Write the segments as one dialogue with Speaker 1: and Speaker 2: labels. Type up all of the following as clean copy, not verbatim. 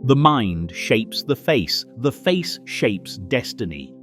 Speaker 1: The mind shapes the face shapes destiny.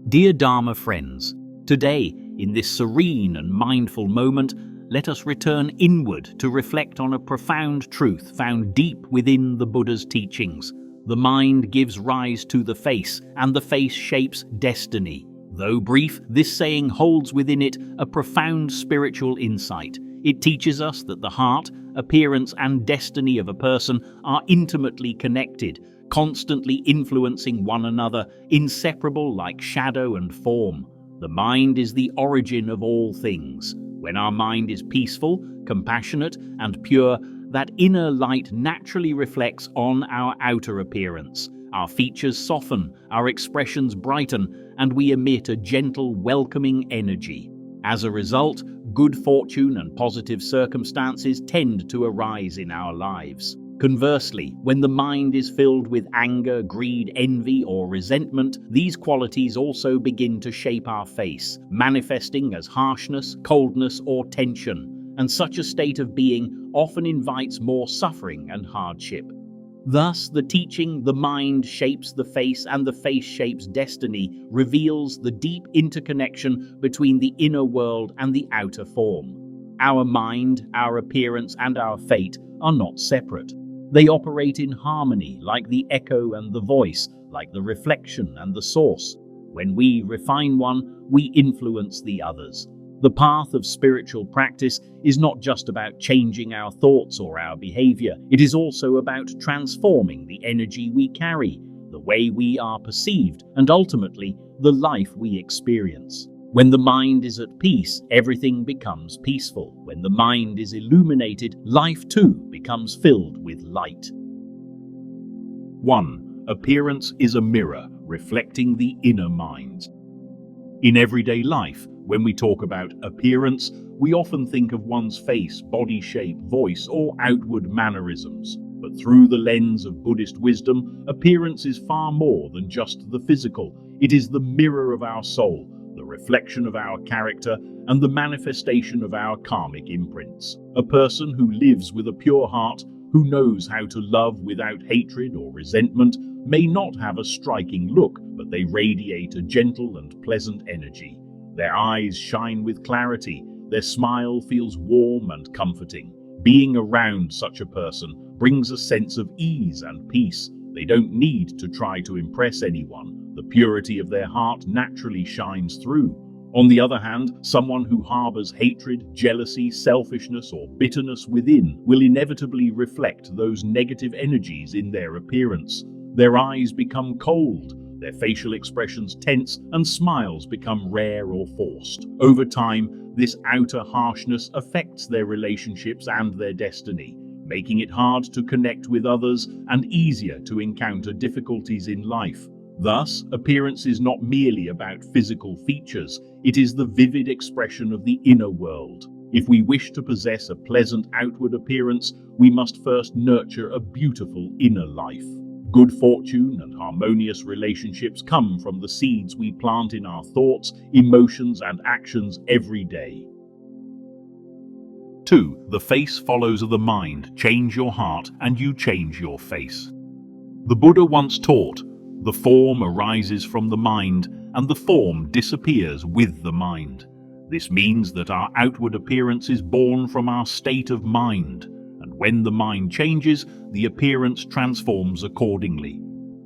Speaker 1: Dear Dharma friends, today, in this serene and mindful moment, let us return inward to reflect on a profound truth found deep within the Buddha's teachings. The mind gives rise to the face, and the face shapes destiny. Though brief, this saying holds within it a profound spiritual insight. It teaches us that the heart, appearance, and destiny of a person are intimately connected, constantly influencing one another, inseparable like shadow and form. The mind is the origin of all things. When our mind is peaceful, compassionate, and pure, that inner light naturally reflects on our outer appearance. Our features soften, our expressions brighten, and we emit a gentle, welcoming energy. As a result, good fortune and positive circumstances tend to arise in our lives. Conversely, when the mind is filled with anger, greed, envy, or resentment, these qualities also begin to shape our face, manifesting as harshness, coldness, or tension. And such a state of being often invites more suffering and hardship. Thus, the teaching, the mind shapes the face and the face shapes destiny, reveals the deep interconnection between the inner world and the outer form. Our mind, our appearance, and our fate are not separate. They operate in harmony, like the echo and the voice, like the reflection and the source. When we refine one, we influence the others. The path of spiritual practice is not just about changing our thoughts or our behavior. It is also about transforming the energy we carry, the way we are perceived, and ultimately, the life we experience. When the mind is at peace, everything becomes peaceful. When the mind is illuminated, life too becomes filled with light. 1. Appearance is a mirror reflecting the inner mind. In everyday life, when we talk about appearance, we often think of one's face, body shape, voice, or outward mannerisms. But through the lens of Buddhist wisdom, appearance is far more than just the physical. It is the mirror of our soul, the reflection of our character, and the manifestation of our karmic imprints. A person who lives with a pure heart, who knows how to love without hatred or resentment, may not have a striking look, but they radiate a gentle and pleasant energy. Their eyes shine with clarity, their smile feels warm and comforting. Being around such a person brings a sense of ease and peace. They don't need to try to impress anyone. The purity of their heart naturally shines through. On the other hand, someone who harbors hatred, jealousy, selfishness, or bitterness within will inevitably reflect those negative energies in their appearance. Their eyes become cold, their facial expressions tense, and smiles become rare or forced. Over time, this outer harshness affects their relationships and their destiny, making it hard to connect with others and easier to encounter difficulties in life. Thus, appearance is not merely about physical features, it is the vivid expression of the inner world. If we wish to possess a pleasant outward appearance, we must first nurture a beautiful inner life. Good fortune and harmonious relationships come from the seeds we plant in our thoughts, emotions, and actions every day. 2. The face follows the mind. Change your heart and you change your face. The Buddha once taught, the form arises from the mind and the form disappears with the mind. This means that our outward appearance is born from our state of mind. And when the mind changes, the appearance transforms accordingly.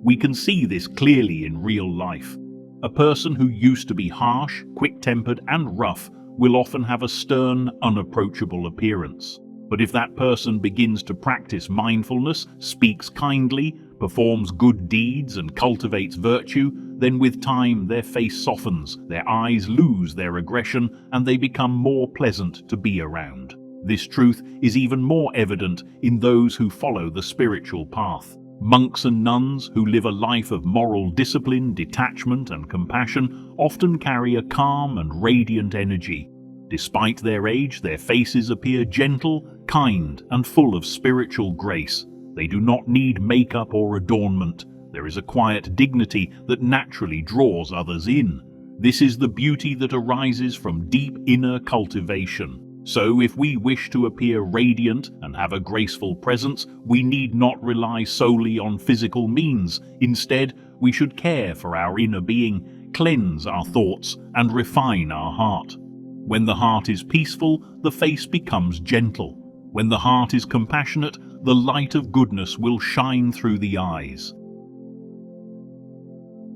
Speaker 1: We can see this clearly in real life. A person who used to be harsh, quick-tempered, and rough will often have a stern, unapproachable appearance. But if that person begins to practice mindfulness, speaks kindly, performs good deeds, and cultivates virtue, then with time their face softens, their eyes lose their aggression, and they become more pleasant to be around. This truth is even more evident in those who follow the spiritual path. Monks and nuns who live a life of moral discipline, detachment, and compassion often carry a calm and radiant energy. Despite their age, their faces appear gentle, kind, and full of spiritual grace. They do not need makeup or adornment. There is a quiet dignity that naturally draws others in. This is the beauty that arises from deep inner cultivation. So if we wish to appear radiant and have a graceful presence, we need not rely solely on physical means. Instead, we should care for our inner being, cleanse our thoughts, and refine our heart. When the heart is peaceful, the face becomes gentle. When the heart is compassionate, the light of goodness will shine through the eyes.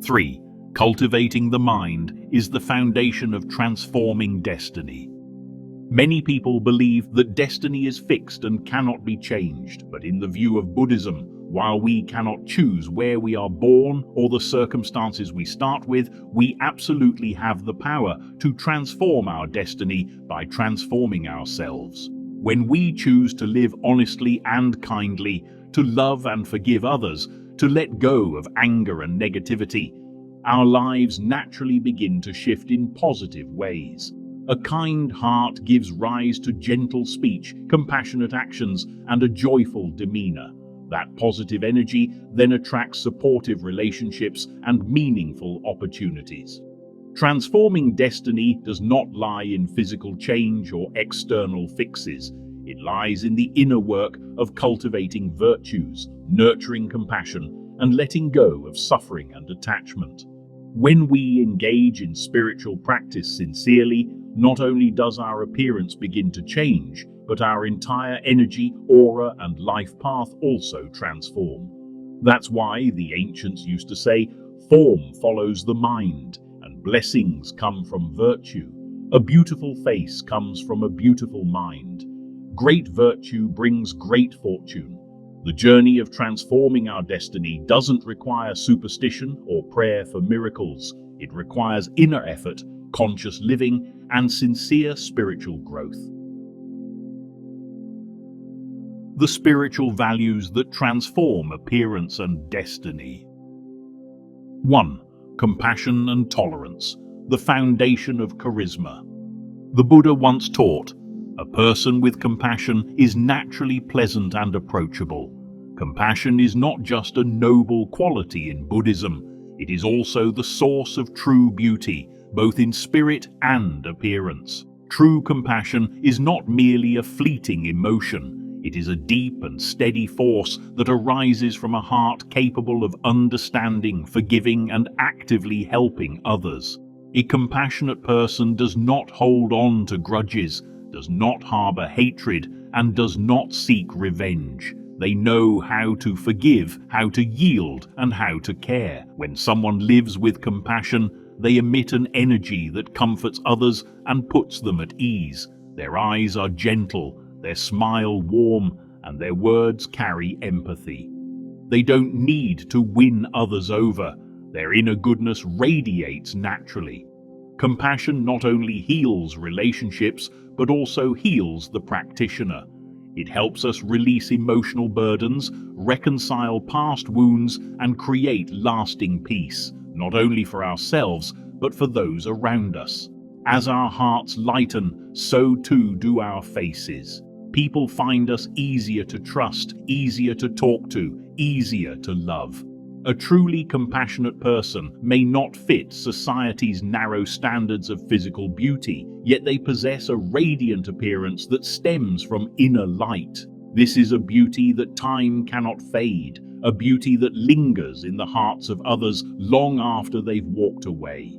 Speaker 1: 3. Cultivating the mind is the foundation of transforming destiny. Many people believe that destiny is fixed and cannot be changed, but in the view of Buddhism, while we cannot choose where we are born or the circumstances we start with, we absolutely have the power to transform our destiny by transforming ourselves. When we choose to live honestly and kindly, to love and forgive others, to let go of anger and negativity, our lives naturally begin to shift in positive ways. A kind heart gives rise to gentle speech, compassionate actions, and a joyful demeanor. That positive energy then attracts supportive relationships and meaningful opportunities. Transforming destiny does not lie in physical change or external fixes. It lies in the inner work of cultivating virtues, nurturing compassion, and letting go of suffering and attachment. When we engage in spiritual practice sincerely, not only does our appearance begin to change, but our entire energy, aura, and life path also transform. That's why the ancients used to say, "Form follows the mind, and blessings come from virtue. A beautiful face comes from a beautiful mind. Great virtue brings great fortune." The journey of transforming our destiny doesn't require superstition or prayer for miracles. It requires inner effort, conscious living, and sincere spiritual growth. The spiritual values that transform appearance and destiny. 1. Compassion and tolerance, the foundation of charisma. The Buddha once taught, "A person with compassion is naturally pleasant and approachable." Compassion is not just a noble quality in Buddhism, it is also the source of true beauty, both in spirit and appearance. True compassion is not merely a fleeting emotion. It is a deep and steady force that arises from a heart capable of understanding, forgiving, and actively helping others. A compassionate person does not hold on to grudges, does not harbor hatred, and does not seek revenge. They know how to forgive, how to yield, and how to care. When someone lives with compassion, they emit an energy that comforts others and puts them at ease. Their eyes are gentle, their smile warm, and their words carry empathy. They don't need to win others over. Their inner goodness radiates naturally. Compassion not only heals relationships, but also heals the practitioner. It helps us release emotional burdens, reconcile past wounds, and create lasting peace, not only for ourselves, but for those around us. As our hearts lighten, so too do our faces. People find us easier to trust, easier to talk to, easier to love. A truly compassionate person may not fit society's narrow standards of physical beauty, yet they possess a radiant appearance that stems from inner light. This is a beauty that time cannot fade, a beauty that lingers in the hearts of others long after they've walked away.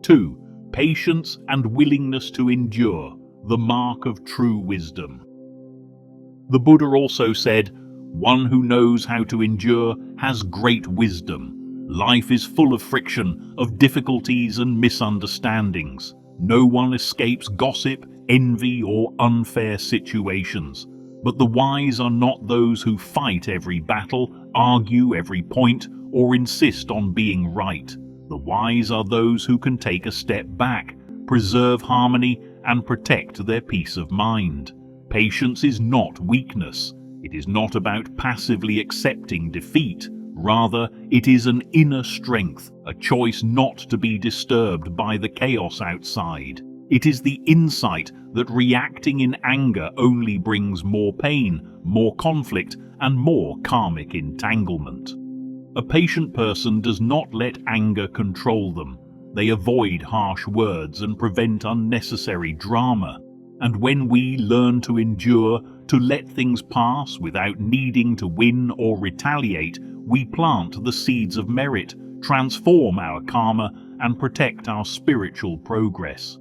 Speaker 1: 2. Patience and willingness to endure, the mark of true wisdom. The Buddha also said, "One who knows how to endure has great wisdom." Life is full of friction, of difficulties and misunderstandings. No one escapes gossip, envy, or unfair situations. But the wise are not those who fight every battle, argue every point, or insist on being right. The wise are those who can take a step back, preserve harmony, and protect their peace of mind. Patience is not weakness. It is not about passively accepting defeat. Rather, it is an inner strength, a choice not to be disturbed by the chaos outside. It is the insight that reacting in anger only brings more pain, more conflict, and more karmic entanglement. A patient person does not let anger control them. They avoid harsh words and prevent unnecessary drama. And when we learn to endure, to let things pass without needing to win or retaliate, we plant the seeds of merit, transform our karma, and protect our spiritual progress.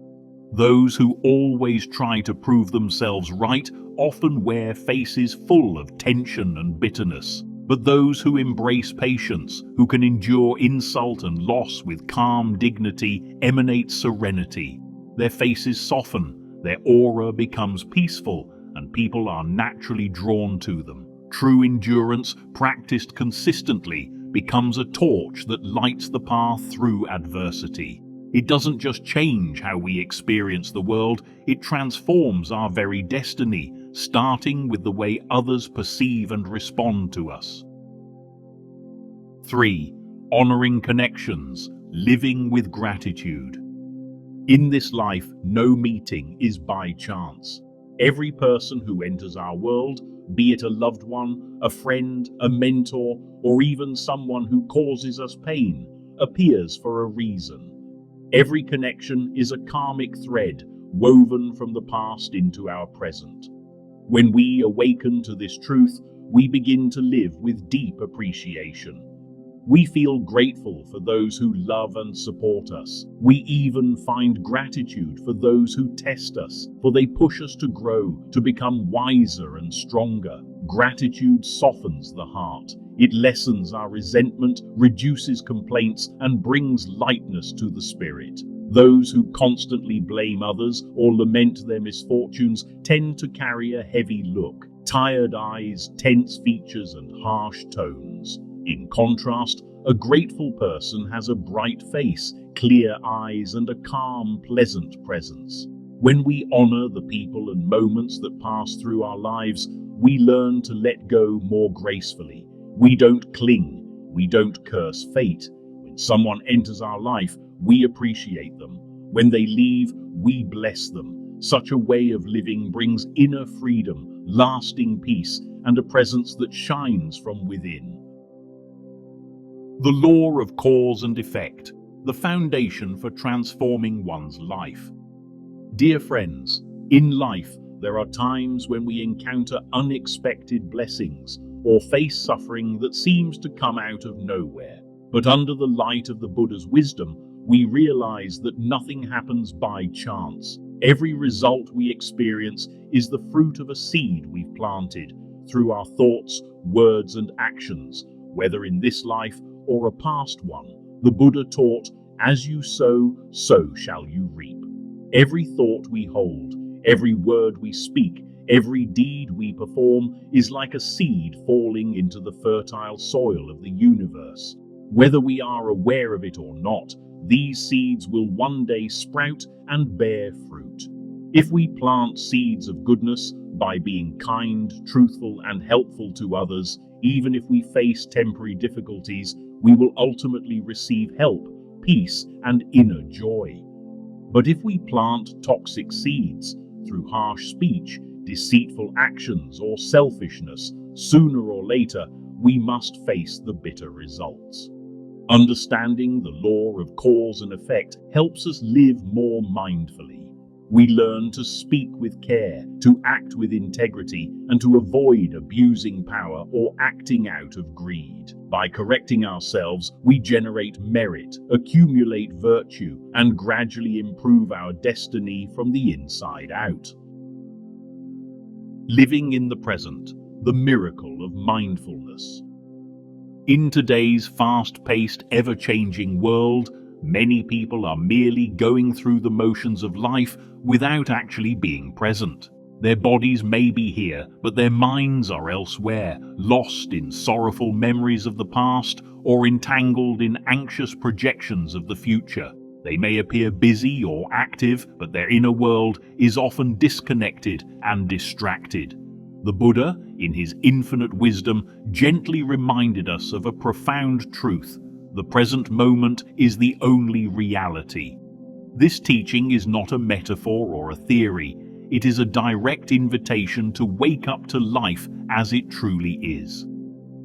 Speaker 1: Those who always try to prove themselves right often wear faces full of tension and bitterness. But those who embrace patience, who can endure insult and loss with calm dignity, emanate serenity. Their faces soften, their aura becomes peaceful, and people are naturally drawn to them. True endurance, practiced consistently, becomes a torch that lights the path through adversity. It doesn't just change how we experience the world, it transforms our very destiny, starting with the way others perceive and respond to us. 3. Honoring connections, living with gratitude. In this life, no meeting is by chance. Every person who enters our world, be it a loved one, a friend, a mentor, or even someone who causes us pain, appears for a reason. Every connection is a karmic thread woven from the past into our present. When we awaken to this truth, we begin to live with deep appreciation. We feel grateful for those who love and support us. We even find gratitude for those who test us, for they push us to grow, to become wiser and stronger. Gratitude softens the heart. It lessens our resentment, reduces complaints, and brings lightness to the spirit. Those who constantly blame others or lament their misfortunes tend to carry a heavy look, tired eyes, tense features, and harsh tones. In contrast, a grateful person has a bright face, clear eyes, and a calm, pleasant presence. When we honor the people and moments that pass through our lives, we learn to let go more gracefully. We don't cling, we don't curse fate. When someone enters our life, we appreciate them. When they leave, we bless them. Such a way of living brings inner freedom, lasting peace, and a presence that shines from within. The law of cause and effect, the foundation for transforming one's life. Dear friends, in life, there are times when we encounter unexpected blessings or face suffering that seems to come out of nowhere. But under the light of the Buddha's wisdom, we realize that nothing happens by chance. Every result we experience is the fruit of a seed we've planted through our thoughts, words, and actions, whether in this life or a past one. The Buddha taught, "As you sow, so shall you reap." Every thought we hold, every word we speak, every deed we perform is like a seed falling into the fertile soil of the universe. Whether we are aware of it or not, these seeds will one day sprout and bear fruit. If we plant seeds of goodness by being kind, truthful, and helpful to others, even if we face temporary difficulties, we will ultimately receive help, peace, and inner joy. But if we plant toxic seeds through harsh speech, deceitful actions, or selfishness, sooner or later, we must face the bitter results. Understanding the law of cause and effect helps us live more mindfully. We learn to speak with care, to act with integrity, and to avoid abusing power or acting out of greed. By correcting ourselves, we generate merit, accumulate virtue, and gradually improve our destiny from the inside out. Living in the present, the miracle of mindfulness. In today's fast-paced, ever-changing world, many people are merely going through the motions of life without actually being present. Their bodies may be here, but their minds are elsewhere, lost in sorrowful memories of the past or entangled in anxious projections of the future. They may appear busy or active, but their inner world is often disconnected and distracted. The Buddha, in his infinite wisdom, gently reminded us of a profound truth. The present moment is the only reality. This teaching is not a metaphor or a theory. It is a direct invitation to wake up to life as it truly is.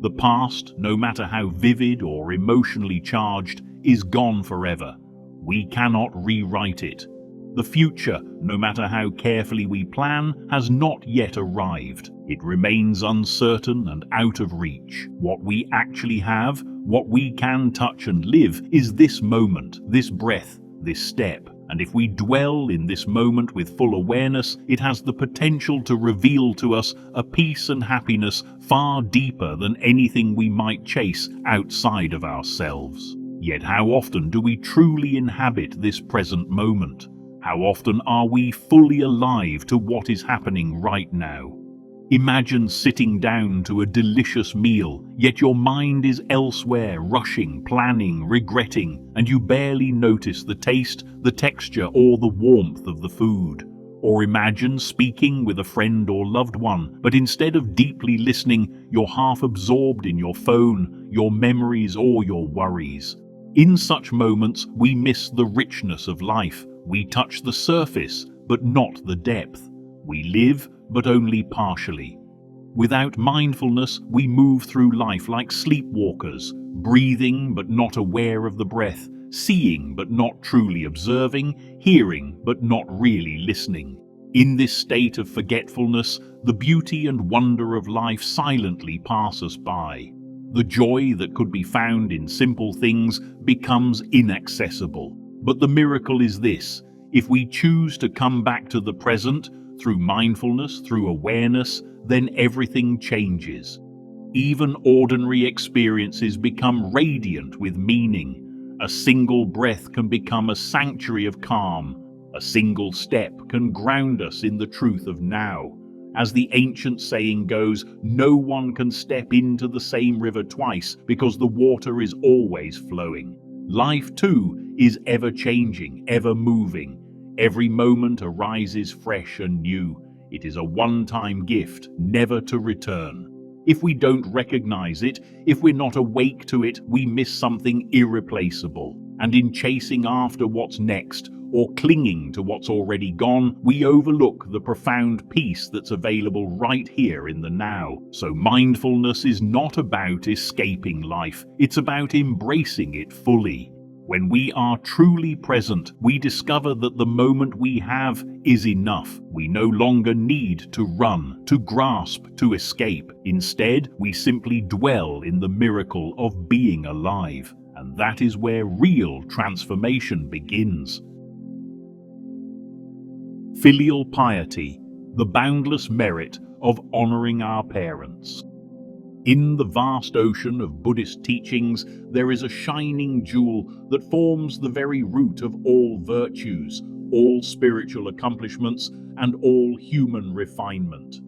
Speaker 1: The past, no matter how vivid or emotionally charged, is gone forever. We cannot rewrite it. The future, no matter how carefully we plan, has not yet arrived. It remains uncertain and out of reach. What we actually have, what we can touch and live, is this moment, this breath, this step. And if we dwell in this moment with full awareness, it has the potential to reveal to us a peace and happiness far deeper than anything we might chase outside of ourselves. Yet how often do we truly inhabit this present moment? How often are we fully alive to what is happening right now? Imagine sitting down to a delicious meal, yet your mind is elsewhere, rushing, planning, regretting, and you barely notice the taste, the texture, or the warmth of the food. Or imagine speaking with a friend or loved one, but instead of deeply listening, you're half absorbed in your phone, your memories, or your worries. In such moments, we miss the richness of life. We touch the surface, but not the depth. We live, but only partially. Without mindfulness, we move through life like sleepwalkers, breathing but not aware of the breath, seeing but not truly observing, hearing but not really listening. In this state of forgetfulness, the beauty and wonder of life silently pass us by. The joy that could be found in simple things becomes inaccessible. But the miracle is this: if we choose to come back to the present, through mindfulness, through awareness, then everything changes. Even ordinary experiences become radiant with meaning. A single breath can become a sanctuary of calm. A single step can ground us in the truth of now. As the ancient saying goes, no one can step into the same river twice because the water is always flowing. Life, too, is ever changing, ever moving. Every moment arises fresh and new. It is a one-time gift, never to return. If we don't recognize it, if we're not awake to it, we miss something irreplaceable. And in chasing after what's next, or clinging to what's already gone, we overlook the profound peace that's available right here in the now. So mindfulness is not about escaping life, it's about embracing it fully. When we are truly present, we discover that the moment we have is enough. We no longer need to run, to grasp, to escape. Instead, we simply dwell in the miracle of being alive. And that is where real transformation begins. Filial piety, the boundless merit of honoring our parents. In the vast ocean of Buddhist teachings, there is a shining jewel that forms the very root of all virtues, all spiritual accomplishments, and all human refinement.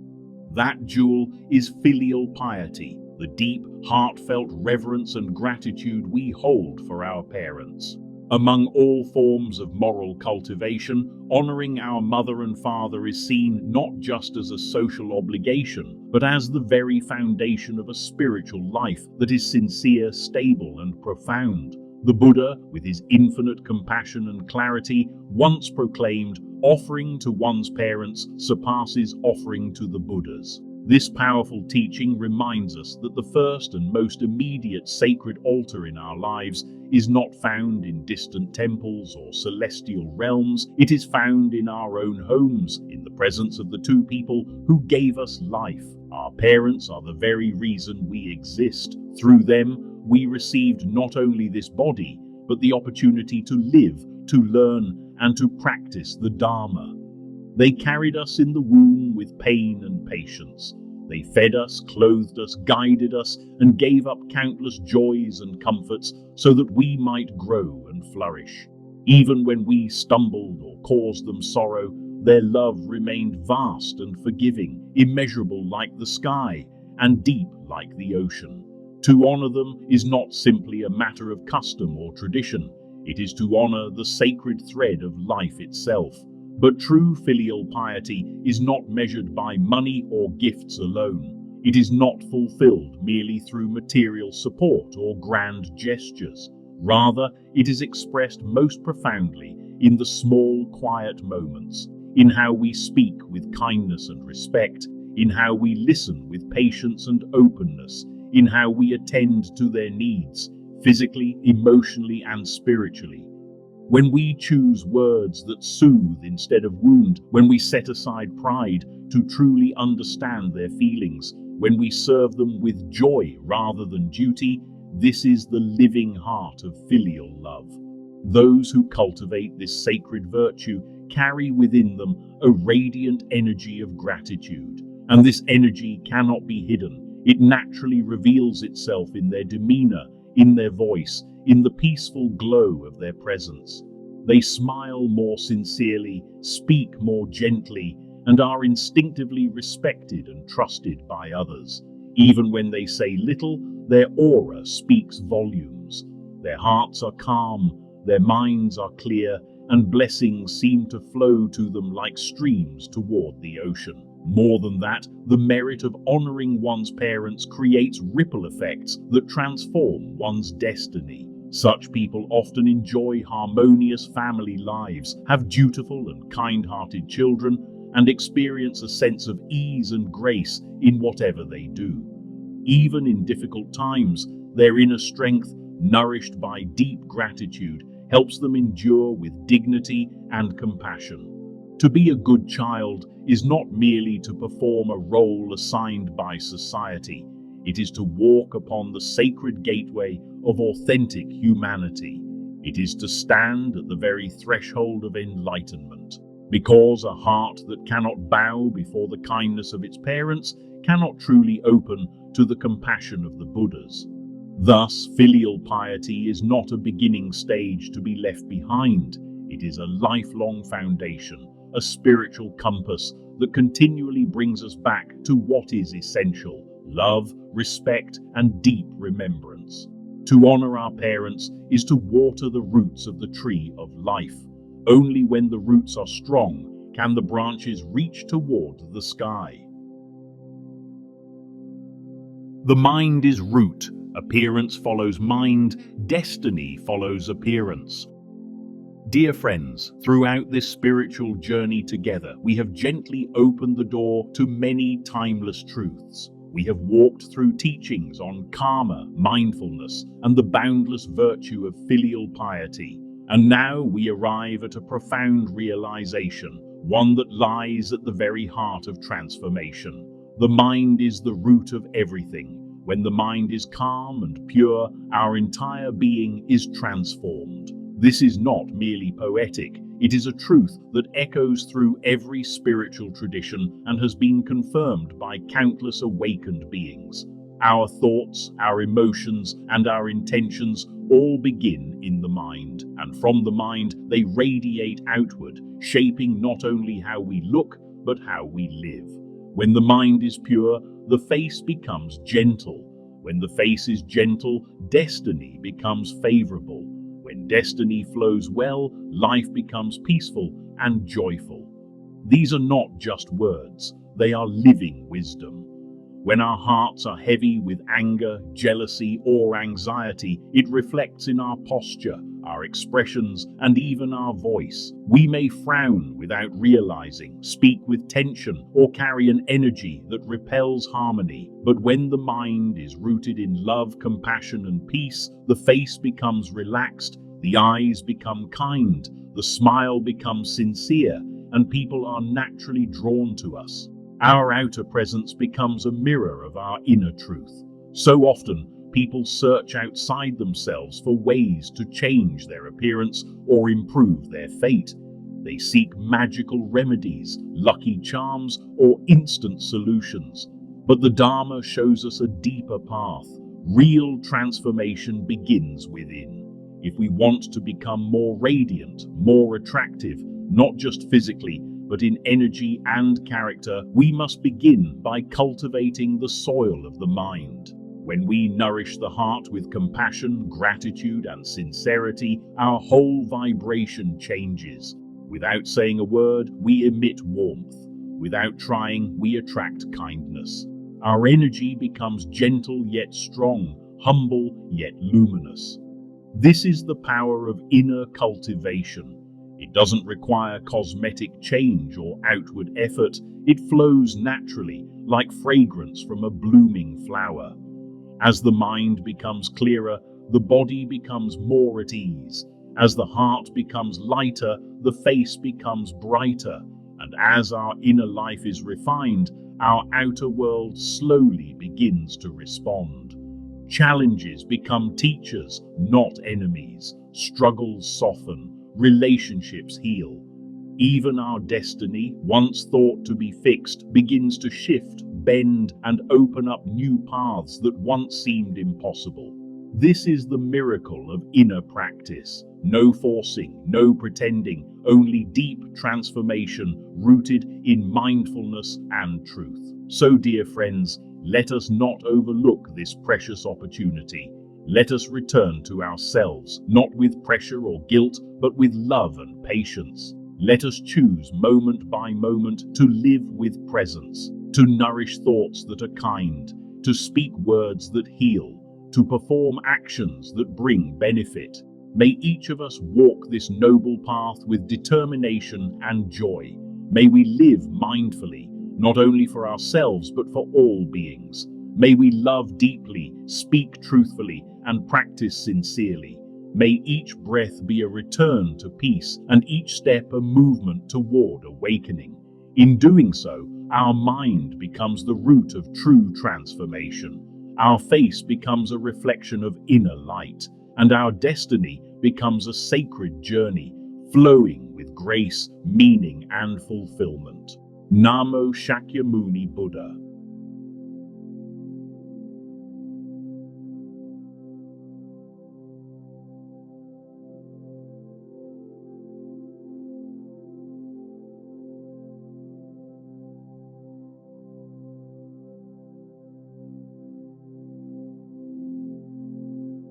Speaker 1: That jewel is filial piety, the deep, heartfelt reverence and gratitude we hold for our parents. Among all forms of moral cultivation, honoring our mother and father is seen not just as a social obligation, but as the very foundation of a spiritual life that is sincere, stable, and profound. The Buddha, with his infinite compassion and clarity, once proclaimed, "Offering to one's parents surpasses offering to the Buddhas." This powerful teaching reminds us that the first and most immediate sacred altar in our lives is not found in distant temples or celestial realms. It is found in our own homes, in the presence of the two people who gave us life. Our parents are the very reason we exist. Through them, we received not only this body, but the opportunity to live, to learn, and to practice the Dharma. They carried us in the womb with pain and patience. They fed us, clothed us, guided us, and gave up countless joys and comforts so that we might grow and flourish. Even when we stumbled or caused them sorrow, their love remained vast and forgiving, immeasurable like the sky, and deep like the ocean. To honor them is not simply a matter of custom or tradition. It is to honor the sacred thread of life itself. But true filial piety is not measured by money or gifts alone. It is not fulfilled merely through material support or grand gestures. Rather, it is expressed most profoundly in the small, quiet moments, in how we speak with kindness and respect, in how we listen with patience and openness, in how we attend to their needs, physically, emotionally, and spiritually. When we choose words that soothe instead of wound, when we set aside pride to truly understand their feelings, when we serve them with joy rather than duty, this is the living heart of filial love. Those who cultivate this sacred virtue carry within them a radiant energy of gratitude, and this energy cannot be hidden. It naturally reveals itself in their demeanor, in their voice, in the peaceful glow of their presence. They smile more sincerely, speak more gently, and are instinctively respected and trusted by others. Even when they say little, their aura speaks volumes. Their hearts are calm, their minds are clear, and blessings seem to flow to them like streams toward the ocean. More than that, the merit of honoring one's parents creates ripple effects that transform one's destiny. Such people often enjoy harmonious family lives, have dutiful and kind-hearted children, and experience a sense of ease and grace in whatever they do. Even in difficult times, their inner strength, nourished by deep gratitude, helps them endure with dignity and compassion. To be a good child is not merely to perform a role assigned by society. It is to walk upon the sacred gateway of authentic humanity. It is to stand at the very threshold of enlightenment, because a heart that cannot bow before the kindness of its parents cannot truly open to the compassion of the Buddhas. Thus, filial piety is not a beginning stage to be left behind. It is a lifelong foundation, a spiritual compass that continually brings us back to what is essential: love, respect, and deep remembrance. To honor our parents is to water the roots of the tree of life. Only when the roots are strong can the branches reach toward the sky. The mind is root. Appearance follows mind. Destiny follows appearance. Dear friends, throughout this spiritual journey together, we have gently opened the door to many timeless truths. We have walked through teachings on karma, mindfulness, and the boundless virtue of filial piety. And now we arrive at a profound realization, one that lies at the very heart of transformation. The mind is the root of everything. When the mind is calm and pure, our entire being is transformed. This is not merely poetic. It is a truth that echoes through every spiritual tradition and has been confirmed by countless awakened beings. Our thoughts, our emotions, and our intentions all begin in the mind, and from the mind they radiate outward, shaping not only how we look, but how we live. When the mind is pure, the face becomes gentle. When the face is gentle, destiny becomes favorable. When destiny flows well, life becomes peaceful and joyful. These are not just words, they are living wisdom. When our hearts are heavy with anger, jealousy, or anxiety, it reflects in our posture, our expressions, and even our voice. We may frown without realizing, speak with tension, or carry an energy that repels harmony. But when the mind is rooted in love, compassion, and peace, the face becomes relaxed, the eyes become kind, the smile becomes sincere, and people are naturally drawn to us. Our outer presence becomes a mirror of our inner truth. So often, people search outside themselves for ways to change their appearance or improve their fate. They seek magical remedies, lucky charms, or instant solutions. But the Dharma shows us a deeper path. Real transformation begins within. If we want to become more radiant, more attractive, not just physically, but in energy and character, we must begin by cultivating the soil of the mind. When we nourish the heart with compassion, gratitude, and sincerity, our whole vibration changes. Without saying a word, we emit warmth. Without trying, we attract kindness. Our energy becomes gentle yet strong, humble yet luminous. This is the power of inner cultivation. It doesn't require cosmetic change or outward effort. It flows naturally, like fragrance from a blooming flower. As the mind becomes clearer, the body becomes more at ease, As the heart becomes lighter, the face becomes brighter, and as our inner life is refined, our outer world slowly begins to respond. Challenges become teachers, not enemies. Struggles soften, relationships heal. Even our destiny, once thought to be fixed, begins to shift, bend, and open up new paths that once seemed impossible. This is the miracle of inner practice. No forcing, no pretending, only deep transformation rooted in mindfulness and truth. So, dear friends, let us not overlook this precious opportunity. Let us return to ourselves, not with pressure or guilt, but with love and patience. Let us choose moment by moment to live with presence, to nourish thoughts that are kind, to speak words that heal, to perform actions that bring benefit. May each of us walk this noble path with determination and joy. May we live mindfully, not only for ourselves but for all beings. May we love deeply, speak truthfully, and practice sincerely. May each breath be a return to peace and each step a movement toward awakening. In doing so, our mind becomes the root of true transformation. Our face becomes a reflection of inner light, and our destiny becomes a sacred journey, flowing with grace, meaning, and fulfillment. Namo Shakyamuni Buddha.